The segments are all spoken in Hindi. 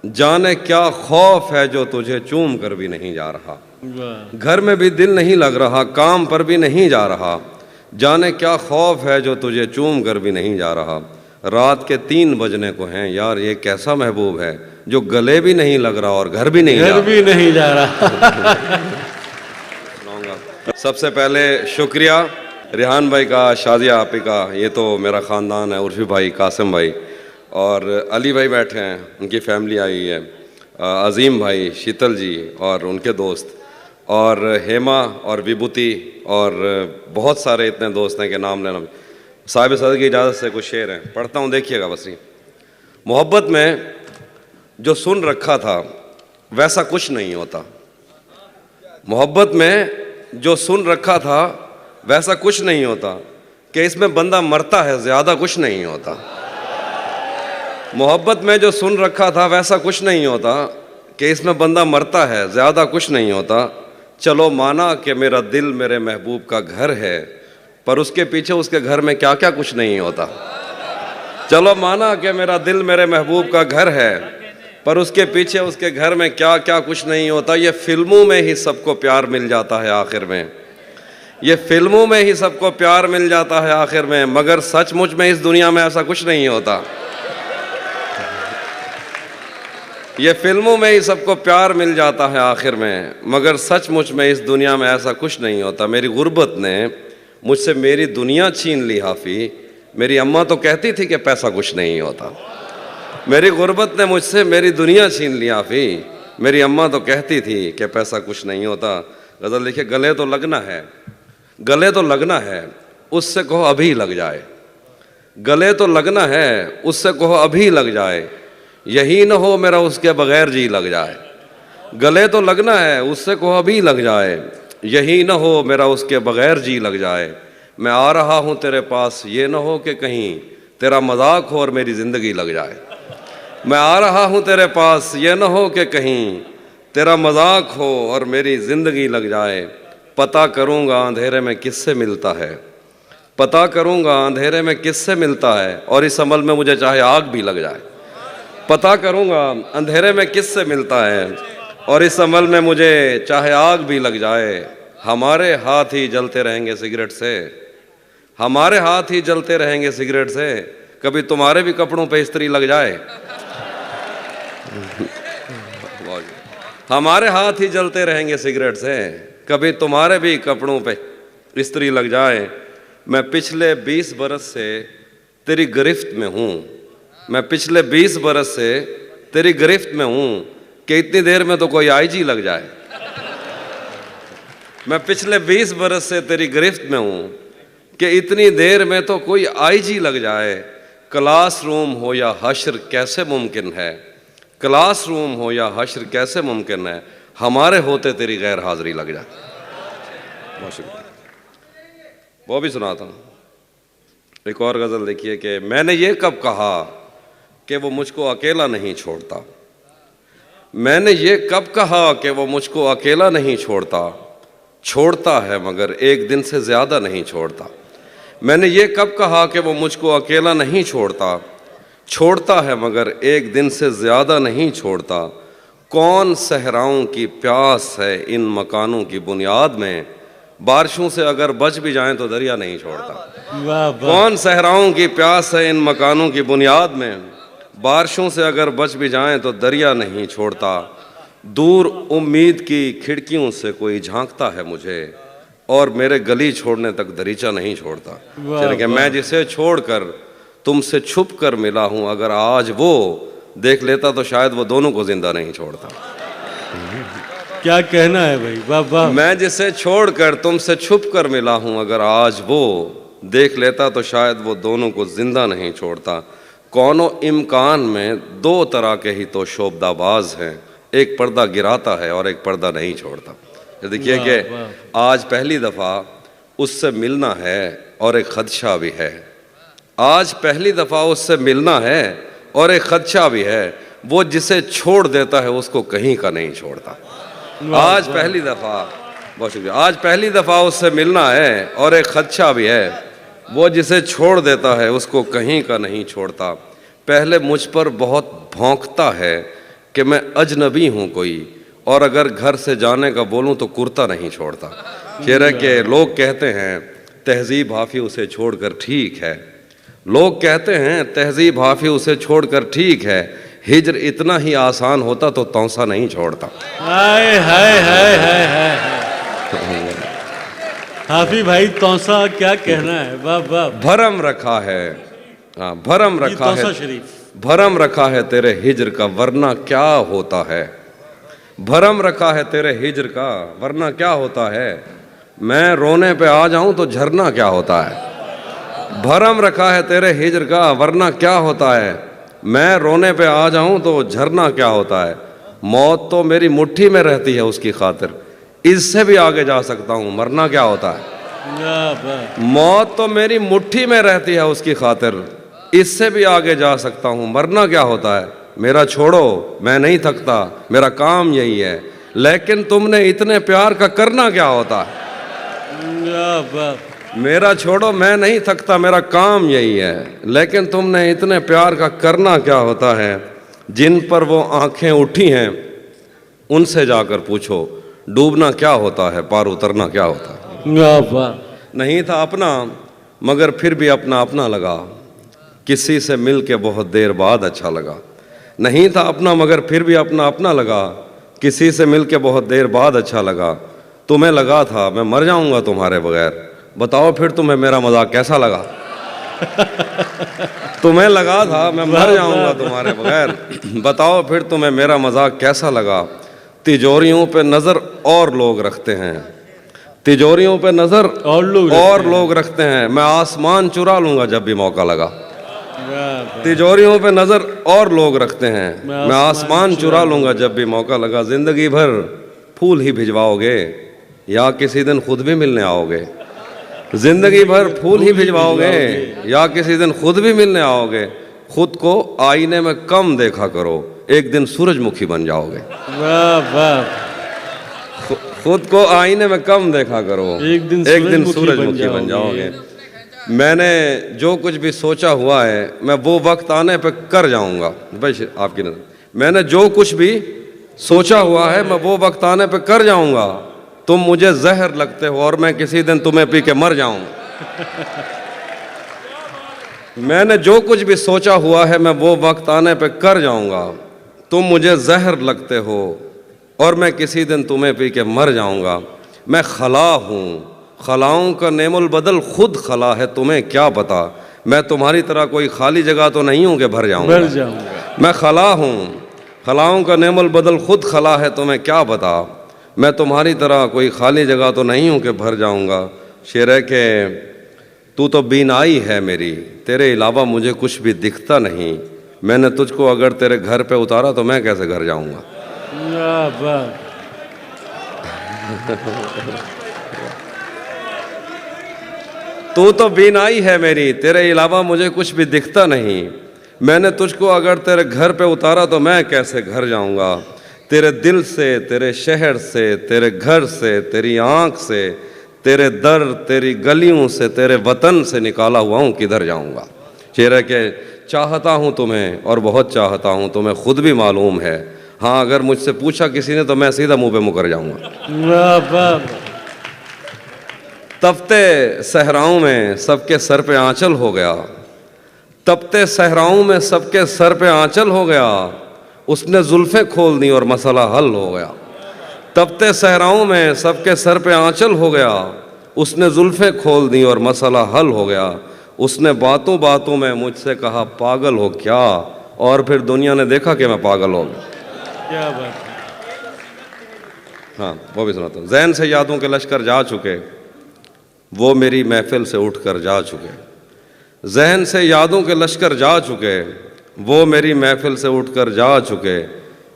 जाने क्या खौफ है जो तुझे चूम कर भी नहीं जा रहा। घर में भी दिल नहीं लग रहा, काम पर भी नहीं जा रहा। जाने क्या खौफ है जो तुझे चूम कर भी नहीं जा रहा। रात के 3 बजने को हैं यार, ये कैसा महबूब है जो गले भी नहीं लग रहा और घर भी नहीं जा रहा। सबसे पहले शुक्रिया रिहान भाई का, शादिया आपी का, ये तो मेरा ख़ानदान है, उर्फी भाई, कासिम भाई और अली भाई बैठे हैं, उनकी फैमिली आई है, अज़ीम भाई, शीतल जी और उनके दोस्त, और हेमा और विभूति और बहुत सारे इतने दोस्त हैं कि नाम लेना। साहिब सदर की इजाज़त से कुछ शेर हैं, पढ़ता हूँ, देखिएगा बस। मोहब्बत में जो सुन रखा था वैसा कुछ नहीं होता। मोहब्बत में जो सुन रखा था वैसा कुछ नहीं होता, कि इसमें बंदा मरता है ज़्यादा कुछ नहीं होता। मोहब्बत में जो सुन रखा था वैसा कुछ नहीं होता, कि इसमें बंदा मरता है ज़्यादा कुछ नहीं होता। चलो माना कि मेरा दिल मेरे महबूब का घर है, पर उसके पीछे उसके घर में क्या क्या कुछ नहीं होता। चलो माना कि मेरा दिल मेरे महबूब का घर है, पर उसके पीछे उसके घर में क्या क्या कुछ नहीं होता। ये फिल्मों में ही सबको प्यार मिल जाता है आखिर में, ये फिल्मों में ही सबको प्यार मिल जाता है आखिर में, मगर सचमुच में इस दुनिया में ऐसा कुछ नहीं होता। ये फिल्मों में ही सबको प्यार मिल जाता है आखिर में, मगर सचमुच में इस दुनिया में ऐसा कुछ नहीं होता। मेरी गुर्बत ने मुझसे मेरी दुनिया छीन ली हाफी। मेरी अम्मा तो कहती थी कि पैसा कुछ नहीं होता। मेरी गुर्बत ने मुझसे मेरी दुनिया छीन ली हाफी। मेरी अम्मा तो कहती थी कि पैसा कुछ नहीं होता। गज़ल लिखे, गले तो लगना है, गले तो लगना है, उससे कहो अभी लग जाए। गले तो लगना है, उससे कहो अभी लग जाए। यही न हो मेरा उसके बगैर जी लग जाए। गले तो लगना है, उससे कहो अभी लग जाए। यही न हो मेरा उसके बगैर जी लग जाए। मैं आ रहा हूँ तेरे पास, ये न हो कि कहीं तेरा मजाक हो और मेरी ज़िंदगी लग जाए। मैं आ रहा हूँ तेरे पास, ये न हो कि कहीं तेरा मजाक हो और मेरी ज़िंदगी लग जाए। पता करूँगा अंधेरे में किससे मिलता है, पता करूँगा अंधेरे में किससे मिलता है, और इस अमल में मुझे चाहे आग भी लग जाए। पता करूँगा अंधेरे में किससे मिलता है, और इस अमल में मुझे चाहे आग भी लग जाए। हमारे हाथ ही जलते रहेंगे सिगरेट से, हमारे हाथ ही जलते रहेंगे सिगरेट से। कभी तुम्हारे भी कपड़ों पे इस्त्री लग जाए। हमारे हाथ ही जलते रहेंगे सिगरेट से, कभी तुम्हारे भी कपड़ों पे इस्त्री लग जाए। मैं पिछले 20 बरस से तेरी गिरफ्त में हूँ, मैं पिछले 20 बरस से तेरी गिरफ्त में हूँ, कि इतनी देर में तो कोई आईजी लग जाए। मैं पिछले 20 बरस से तेरी गिरफ्त में हूँ, कि इतनी देर में तो कोई आईजी लग जाए। क्लासरूम हो या हश्र कैसे मुमकिन है, क्लासरूम हो या हश्र कैसे मुमकिन है, हमारे होते तेरी गैर हाजिरी लग जाए। बहुत शुक्रिया। वो भी सुनाता हूँ। एक और गज़ल देखिए कि मैंने ये कब कहा कि वो मुझको अकेला नहीं छोड़ता। मैंने ये कब कहा कि वो मुझको अकेला नहीं छोड़ता। छोड़ता है मगर एक दिन से ज़्यादा नहीं छोड़ता। मैंने ये कब कहा कि वो मुझको अकेला नहीं छोड़ता। छोड़ता है मगर एक दिन से ज़्यादा नहीं छोड़ता। कौन सहराओं की प्यास है इन मकानों की बुनियाद में, बारिशों से अगर बच भी जाएं तो दरिया नहीं छोड़ता। कौन सहराओं की प्यास है इन मकानों की बुनियाद में, बारिशों से अगर बच भी जाएं तो दरिया नहीं छोड़ता। दूर उम्मीद की खिड़कियों से कोई झांकता है मुझे, और मेरे गली छोड़ने तक दरीचा नहीं छोड़ता। चलिए कि मैं जिसे छोड़कर तुमसे छुप कर मिला हूँ, अगर आज वो देख लेता तो शायद वो दोनों को जिंदा नहीं छोड़ता। क्या कहना है भाई, वाह वाह। मैं जिसे छोड़कर तुमसे छुप कर मिला हूँ, अगर आज वो देख लेता तो शायद वो दोनों को जिंदा नहीं छोड़ता। कौनो इम्कान में 2 तरह के ही तो शोबदाबाज हैं, एक पर्दा गिराता है और एक पर्दा नहीं छोड़ता। देखिए कि आज पहली दफ़ा उससे मिलना है और एक खदशा भी है। आज पहली दफ़ा उससे मिलना है और एक खदशा भी है। वो जिसे छोड़ देता है उसको कहीं का नहीं छोड़ता। आज पहली दफ़ा, बहुत शुक्रिया, आज पहली दफ़ा उससे मिलना है और एक खदशा भी है। वो जिसे छोड़ देता है उसको कहीं का नहीं छोड़ता। पहले मुझ पर बहुत भौंकता है कि मैं अजनबी हूँ कोई, और अगर घर से जाने का बोलूँ तो कुर्ता नहीं छोड़ता। शेर है कि लोग कहते हैं तहजीब हाफी उसे छोड़कर ठीक है, लोग कहते हैं तहजीब हाफी उसे छोड़कर ठीक है, हिजर इतना ही आसान होता तो तौसा नहीं छोड़ता। हाय हाय हाय हाय हाय। हाफी भाई तौसा क्या कहना है, वाह वाह। भरम रखा है, हाँ भरम रखा तौसा है, शरीफ। भरम रखा है तेरे हिजर का वरना क्या होता है, भरम रखा है तेरे हिजर का वरना क्या होता है, मैं रोने पे आ जाऊं तो झरना क्या होता है। भरम रखा है तेरे हिजर का वरना क्या होता है, मैं रोने पे आ जाऊं तो झरना क्या होता है। मौत तो मेरी मुट्ठी में रहती है उसकी खातिर, इससे भी आगे जा सकता हूं मरना क्या होता है। वाह वाह। मौत तो मेरी मुट्ठी में रहती है उसकी खातिर, इससे भी आगे जा सकता हूं मरना क्या होता है। मेरा छोड़ो मैं नहीं थकता, मेरा काम यही है, लेकिन तुमने इतने प्यार का करना क्या होता है। वाह वाह। मेरा छोड़ो मैं नहीं थकता, मेरा काम यही है, लेकिन तुमने इतने प्यार का करना क्या होता है। जिन पर वो आंखें उठी हैं उनसे जाकर पूछो, डूबना क्या होता है, पार उतरना क्या होता है। वाह वाह। नहीं था अपना मगर फिर भी अपना अपना लगा, किसी से मिल के बहुत देर बाद अच्छा लगा। नहीं था अपना मगर फिर भी अपना अपना लगा, किसी से मिल के बहुत देर बाद अच्छा लगा। तुम्हें लगा था मैं मर जाऊंगा तुम्हारे बगैर, बताओ फिर तुम्हें मेरा मजाक कैसा लगा। तुम्हें लगा था मैं मर जाऊंगा तुम्हारे बगैर, बताओ फिर तुम्हें मेरा मजाक कैसा लगा। तिजोरियों पे नज़र और लोग रखते हैं, तिजोरियों पे नज़र और लोग रखते हैं, मैं आसमान चुरा लूंगा जब भी मौका लगा। तिजोरियों पे नज़र और लोग रखते हैं, मैं आसमान चुरा लूंगा जब भी मौका लगा। जिंदगी भर फूल ही भिजवाओगे या किसी दिन खुद भी मिलने आओगे, जिंदगी भर फूल ही भिजवाओगे या किसी दिन खुद भी मिलने आओगे। खुद को आईने में कम देखा करो, एक दिन सूरजमुखी बन जाओगे। वाह वाह। खुद को आईने में कम देखा करो, एक दिन सूरजमुखी बन जाओगे। मैंने जो कुछ भी सोचा हुआ है मैं वो वक्त आने पे कर जाऊंगा। भाई आपकी नजर, मैंने जो कुछ भी सोचा हुआ है मैं वो वक्त आने पे कर जाऊंगा। तुम मुझे जहर लगते हो और मैं किसी दिन तुम्हें पी के मर जाऊंगा। मैंने जो कुछ भी सोचा हुआ है मैं वो वक्त आने पे कर जाऊंगा। तुम मुझे जहर लगते हो और मैं किसी दिन तुम्हें पी के मर जाऊंगा। मैं खला हूँ, खलाओं का नेमुल बदल खुद खला है, तुम्हें क्या पता। मैं तुम्हारी तरह कोई खाली जगह तो नहीं हूँ कि भर जाऊंगा। मैं खला हूँ, खलाओं का नेमुल बदल खुद खला है, तुम्हें क्या पता। मैं तुम्हारी तरह कोई खाली जगह तो नहीं हूँ कि भर जाऊंगा। शेर है कि तू तो बीनाई है मेरी, तेरे अलावा मुझे कुछ भी दिखता नहीं। मैंने तुझको अगर तेरे घर पे उतारा तो मैं कैसे घर जाऊंगा। तू तो बीनाई है मेरी, तेरे अलावा मुझे कुछ भी दिखता नहीं। मैंने तुझको अगर तेरे घर पे उतारा तो मैं कैसे घर जाऊंगा। तेरे दिल से, तेरे शहर से, तेरे घर से, तेरी आंख से, तेरे दर, तेरी गलियों से, तेरे वतन से निकाला हुआ हूँ, किधर जाऊंगा। शेर के चाहता हूँ तुम्हें और बहुत चाहता हूँ, तुम्हें खुद भी मालूम है। हाँ अगर मुझसे पूछा किसी ने तो मैं सीधा मुंह पे मुकर जाऊंगा। तपते सहराओं में सबके सर पे आंचल हो गया, तपते सहराओं में सबके सर पे आंचल हो गया। उसने जुल्फें खोल दी और मसला हल हो गया। तपते सहराओं में सबके सर पे आंचल हो गया। उसने जुल्फें खोल दी और मसला हल हो गया। उसने बातों बातों में मुझसे कहा पागल हो क्या, और फिर दुनिया ने देखा कि मैं पागल हो गया। क्या बात है। हाँ वो भी सुनाता हूँ। ज़हन से यादों के लश्कर जा चुके, वो मेरी महफिल से उठकर जा चुके। ज़हन से यादों के लश्कर जा चुके, वो मेरी महफिल से उठकर जा चुके।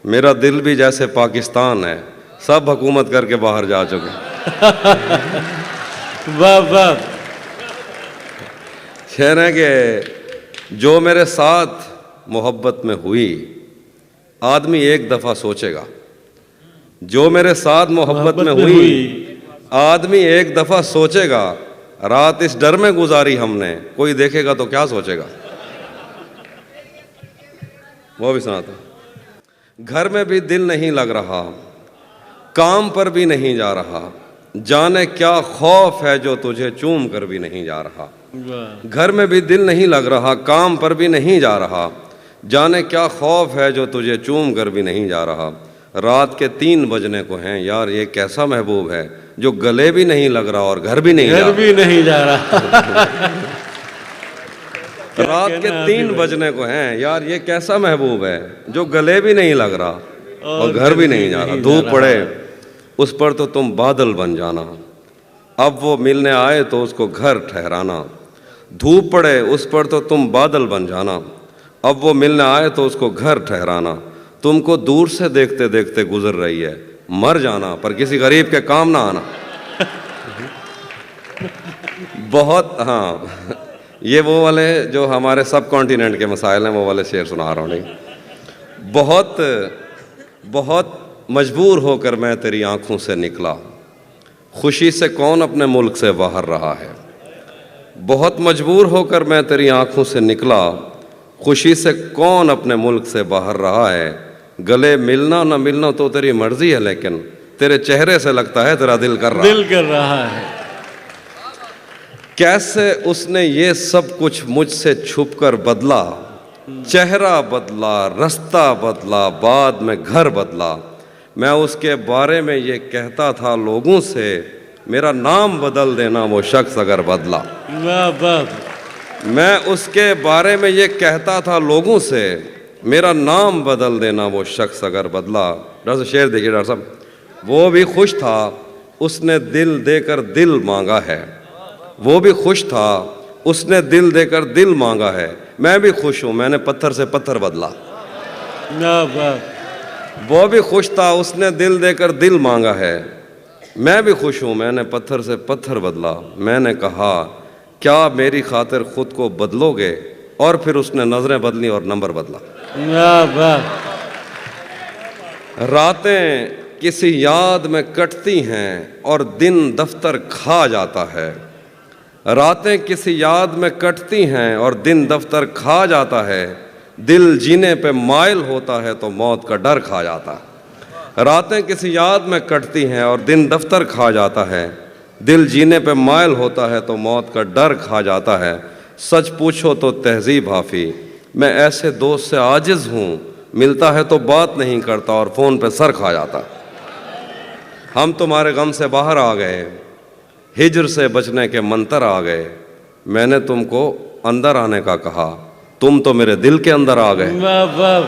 मेरा दिल भी जैसे पाकिस्तान है, सब हुकूमत करके बाहर जा चुके। वाह वाह। शेर है कि जो मेरे साथ मोहब्बत में हुई, आदमी एक दफ़ा सोचेगा। जो मेरे साथ मोहब्बत में हुई, आदमी एक दफ़ा सोचेगा। रात इस डर में गुजारी हमने, कोई देखेगा तो क्या सोचेगा। वो भी सुनाता। घर में भी दिल नहीं लग रहा, काम पर भी नहीं जा रहा, जाने क्या खौफ है जो तुझे चूम कर भी नहीं जा रहा। वाह घर में भी दिल नहीं लग रहा, काम पर भी नहीं जा रहा, जाने क्या खौफ है जो तुझे चूम कर भी नहीं जा रहा। रात के 3 बजने को हैं, यार ये कैसा महबूब है जो गले भी नहीं लग रहा और घर भी नहीं जा घर रहा। भी नहीं जा रहा। रात के 3 बजने को हैं, यार ये कैसा महबूब है जो गले भी नहीं लग रहा और घर भी नहीं जा रहा। धूप पड़े उस पर तो तुम बादल बन जाना, अब वो मिलने आए तो उसको घर ठहराना। धूप पड़े उस पर तो तुम बादल बन जाना, अब वो मिलने आए तो उसको घर ठहराना। तुमको दूर से देखते देखते गुजर रही है, मर जाना पर किसी गरीब के काम ना आना। बहुत, हाँ, ये वो वाले जो हमारे सब कॉन्टिनेंट के मसाइल हैं वो वाले शेर सुना रहा हूँ। नहीं, बहुत बहुत मजबूर होकर मैं तेरी आंखों से निकला, खुशी से कौन अपने मुल्क से बाहर रहा है। बहुत मजबूर होकर मैं तेरी आंखों से निकला, खुशी से कौन अपने मुल्क से बाहर रहा है। गले मिलना ना मिलना तो तेरी मर्जी है, लेकिन तेरे चेहरे से लगता है तेरा दिल कर रहा है। दिल कर रहा है। कैसे उसने ये सब कुछ मुझसे छुपकर बदला, चेहरा बदला, रास्ता बदला, बाद में घर बदला। मैं उसके बारे में ये कहता था लोगों से, मेरा नाम बदल देना वो शख्स अगर बदला। वाह वाह। मैं उसके बारे में ये कहता था लोगों से, मेरा नाम बदल देना वो शख्स अगर बदला। डॉक्टर साहब शेर देखिए डॉक्टर साहब, वो भी खुश था उसने दिल देकर दिल मांगा है। वो भी खुश था उसने दिल देकर दिल मांगा है। मैं भी खुश हूँ मैंने पत्थर से पत्थर बदला। वाह वाह। वो भी खुश था उसने दिल देकर दिल मांगा है। मैं भी खुश हूँ मैंने पत्थर से पत्थर बदला। मैंने कहा क्या मेरी खातिर खुद को बदलोगे, और फिर उसने नजरें बदली और नंबर बदला। वाह वाह। रातें किसी याद में कटती हैं और दिन दफ्तर खा जाता है। रातें किसी याद में कटती हैं और दिन दफ्तर खा जाता है। दिल जीने पे माइल होता है तो मौत का डर खा जाता है। रातें किसी याद में कटती हैं और दिन दफ्तर खा जाता है। दिल जीने पे माइल होता है तो मौत का डर खा जाता है। सच पूछो तो तहजीब हाफी, मैं ऐसे दोस्त से आजिज़ हूँ, मिलता है तो बात नहीं करता और फ़ोन पे सर खा जाता। हम तुम्हारे गम से बाहर आ गए, हिजर से बचने के मंतर आ गए। मैंने तुमको अंदर आने का कहा, तुम तो मेरे दिल के अंदर आ गए। वाह वाह।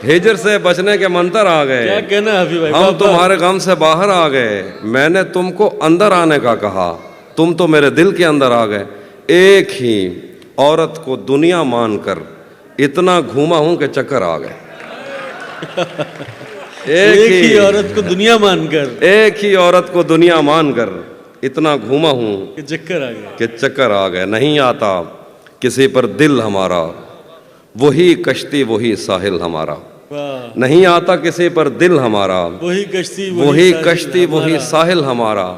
हिजर से बचने के मंतर आ गए। क्या कहना अभी भाई। हम तुम्हारे गम से बाहर आ गए। मैंने तुमको अंदर आने का कहा, तुम तो मेरे दिल के अंदर आ गए। एक ही औरत को दुनिया मानकर इतना घूमा हूं कि चक्कर आ गए। एक ही औरत को दुनिया मानकर, एक ही औरत को दुनिया मानकर इतना घूमा हूं कि चक्कर आ गया। कि चक्कर आ गए। नहीं आता किसी पर दिल हमारा, वही कश्ती वही साहिल हमारा। वाह। नहीं आता किसी पर दिल हमारा, वही कश्ती वही कश्ती वही साहिल हमारा।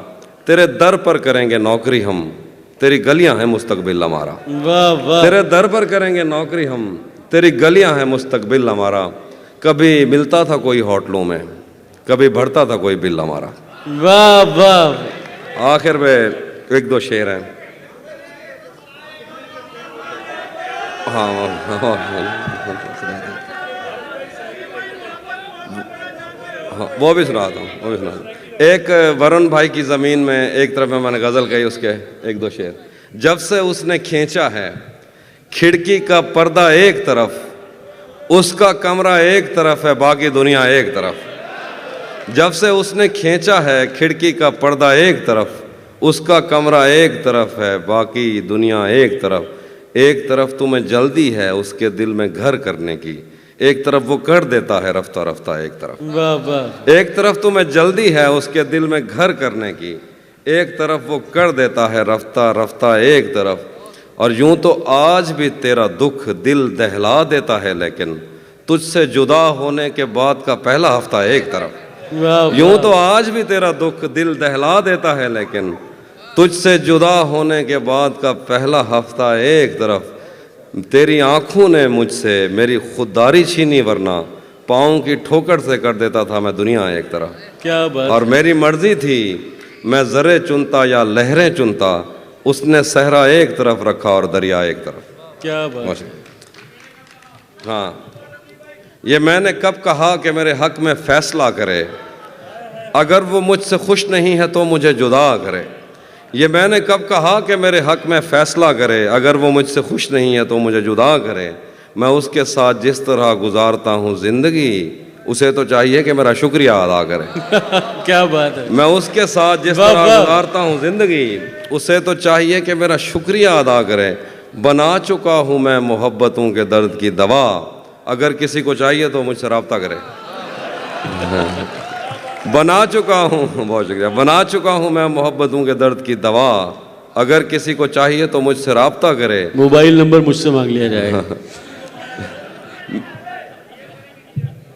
तेरे दर पर करेंगे नौकरी हम, तेरी गलियां हैं मुस्तकबिल हमारा। वाह वाह। तेरे दर पर करेंगे नौकरी हम, तेरी गलियां हैं मुस्तकबिल हमारा। कभी मिलता था कोई होटलों में, कभी बढ़ता था कोई बिल हमारा। वाह वाह। आखिर में एक दो शेर हैं। हाँ, वो भी सुना था, वो भी सुना था। एक वरुण भाई की ज़मीन में एक तरफ में मैंने गज़ल कही, उसके एक दो शेर। जब से उसने खींचा है खिड़की का पर्दा एक तरफ, उसका कमरा एक तरफ है बाकी दुनिया एक तरफ। जब से उसने खींचा है खिड़की का पर्दा एक तरफ, उसका कमरा एक तरफ है बाकी दुनिया एक तरफ। एक तरफ तुम्हें जल्दी है उसके दिल में घर करने की, एक तरफ वो कर देता है रफ्ता रफ्ता एक तरफ। वाह वाह। एक तरफ तुम्हें जल्दी है उसके दिल में घर करने की, एक तरफ वो कर देता है रफ्ता रफ्ता एक तरफ। और यूं तो आज भी तेरा दुख दिल दहला देता है, लेकिन तुझसे जुदा होने के बाद का पहला हफ्ता एक तरफ। वाह। यूं तो आज भी तेरा दुख दिल दहला देता है, लेकिन तुझसे जुदा होने के बाद का पहला हफ्ता एक तरफ। तेरी आंखों ने मुझसे मेरी खुददारी छीनी, वरना पाँव की ठोकर से कर देता था मैं दुनिया एक तरह। क्या बात। और मेरी मर्जी थी मैं ज़रे चुनता या लहरें चुनता, उसने सहरा एक तरफ रखा और दरिया एक तरफ। क्या बात। हाँ, ये मैंने कब कहा कि मेरे हक में फैसला करे, अगर वो मुझसे खुश नहीं है तो मुझे जुदा करे। ये मैंने कब कहा कि मेरे हक में फैसला करे, अगर वो मुझसे खुश नहीं है तो मुझे जुदा करे। मैं उसके साथ जिस तरह गुजारता हूँ ज़िंदगी, उसे तो चाहिए कि मेरा शुक्रिया अदा करे। क्या बात है। मैं उसके साथ जिस वाह, तरह वाह। गुजारता हूँ ज़िंदगी, उसे तो चाहिए कि मेरा शुक्रिया अदा करे। बना चुका हूँ मैं मोहब्बतों के दर्द की दवा, अगर किसी को चाहिए तो मुझसे रब्ता करे। बना चुका हूँ, बहुत शुक्रिया, बना चुका हूँ मैं मोहब्बतों के दर्द की दवा, अगर किसी को चाहिए तो मुझसे रब्ता करे। मोबाइल नंबर मुझसे मांग लिया जाएगा।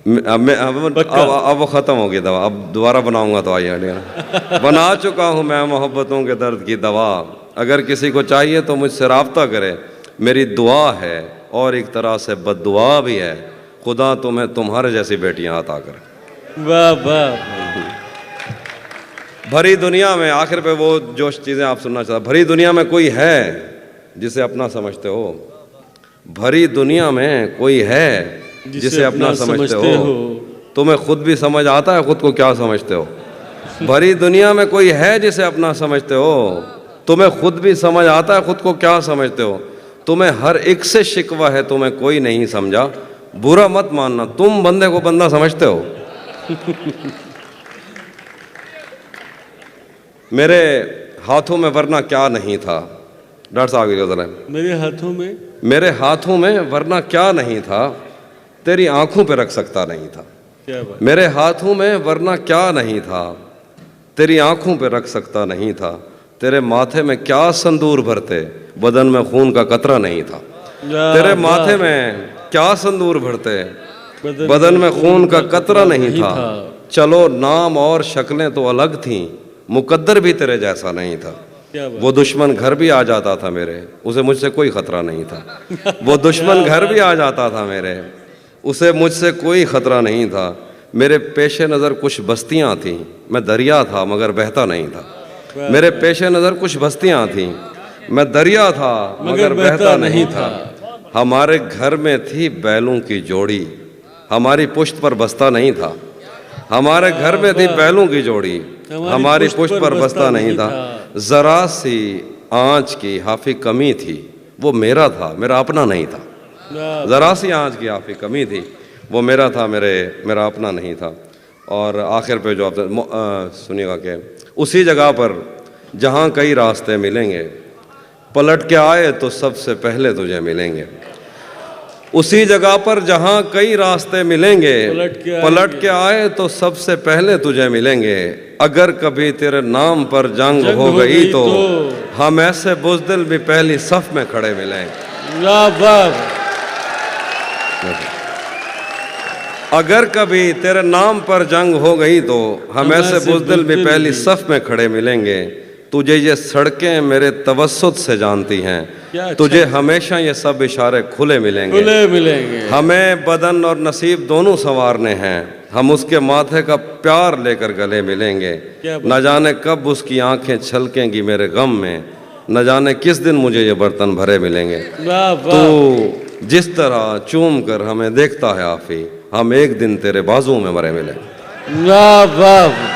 अब वो ख़त्म हो गई दवा, अब दोबारा बनाऊंगा तो आइए। बना चुका हूँ मैं मोहब्बतों के दर्द की दवा, अगर किसी को चाहिए तो मुझसे रब्ता करे। मेरी दुआ है और एक तरह से बद्दुआ भी है, खुदा तुम्हें तुम्हारे जैसी बेटियां अता करे। वाह वाह। भरी दुनिया में, आखिर पे वो जो चीज़ें आप सुनना चाहते, भरी दुनिया में कोई है जिसे अपना समझते हो। भरी दुनिया में कोई है जिसे अपना समझते हो। तुम्हें खुद भी समझ आता है खुद को क्या समझते हो। भरी दुनिया में कोई है जिसे अपना समझते हो। तुम्हें खुद भी समझ आता है खुद को क्या समझते हो। तुम्हें हर एक से शिकवा है, तुम्हें कोई नहीं समझा। बुरा मत मानना, तुम बंदे को बंदा समझते हो। मेरे हाथों में वरना क्या नहीं था। डॉक्टर साहब जरा, मेरे हाथों में, मेरे हाथों में वरना क्या नहीं था, तेरी आंखों पे रख सकता नहीं था। क्या बात। मेरे हाथों में वरना क्या नहीं था, तेरी आंखों पे रख सकता नहीं था। तेरे माथे में क्या संदूर भरते, बदन में खून का कतरा नहीं था। तेरे माथे में क्या संदूर भरते, बदन में खून का कतरा नहीं था। चलो नाम और शक्लें तो अलग थीं, मुकद्दर भी तेरे जैसा नहीं था। वो दुश्मन घर भी आ जाता था मेरे, उसे मुझसे कोई खतरा नहीं था। वो दुश्मन घर भी आ जाता था मेरे, उसे मुझसे कोई खतरा नहीं था। मेरे पेशे नज़र कुछ बस्तियां थीं, मैं दरिया था मगर बहता नहीं था। मेरे पेशे नज़र कुछ बस्तियां थीं, मैं दरिया था मगर बहता नहीं था। हमारे घर में थी बैलों की जोड़ी, हमारी पुश्त पर बस्ता नहीं था। हमारे घर में थी बैलों की जोड़ी, हमारी पुश्त पर बस्ता नहीं था। जरा सी आँच की हाफी कमी थी, वो मेरा था मेरा अपना नहीं था। जरा सी आँच की हाफी कमी थी, वो मेरा था मेरा अपना नहीं था। और आखिर पे जो आप सुनिएगा कि उसी जगह पर जहाँ कई रास्ते मिलेंगे, पलट के आए तो सबसे पहले तुझे मिलेंगे। उसी जगह पर जहाँ कई रास्ते मिलेंगे, पलट के आए तो सबसे पहले तुझे मिलेंगे। अगर कभी तेरे नाम पर जंग हो गई तो हम ऐसे बुज़दिल भी पहली सफ में खड़े मिलेंगे। अगर कभी तेरे नाम पर जंग हो गई तो हम ऐसे बुज़दिल भी पहली सफ में खड़े मिलेंगे। तुझे ये सड़कें मेरे तवस्सुत से जानती हैं, तुझे हमेशा ये सब इशारे खुले मिलेंगे। हमें बदन और नसीब दोनों संवारने हैं, हम उसके माथे का प्यार लेकर गले मिलेंगे। न जाने कब उसकी आंखें छलकेंगी मेरे गम में, न जाने किस दिन मुझे ये बर्तन भरे मिलेंगे। तो जिस तरह चूम कर हमें देखता है आफी, हम एक दिन तेरे बाजुओं में मरे मिलेंगे। वाह वाह।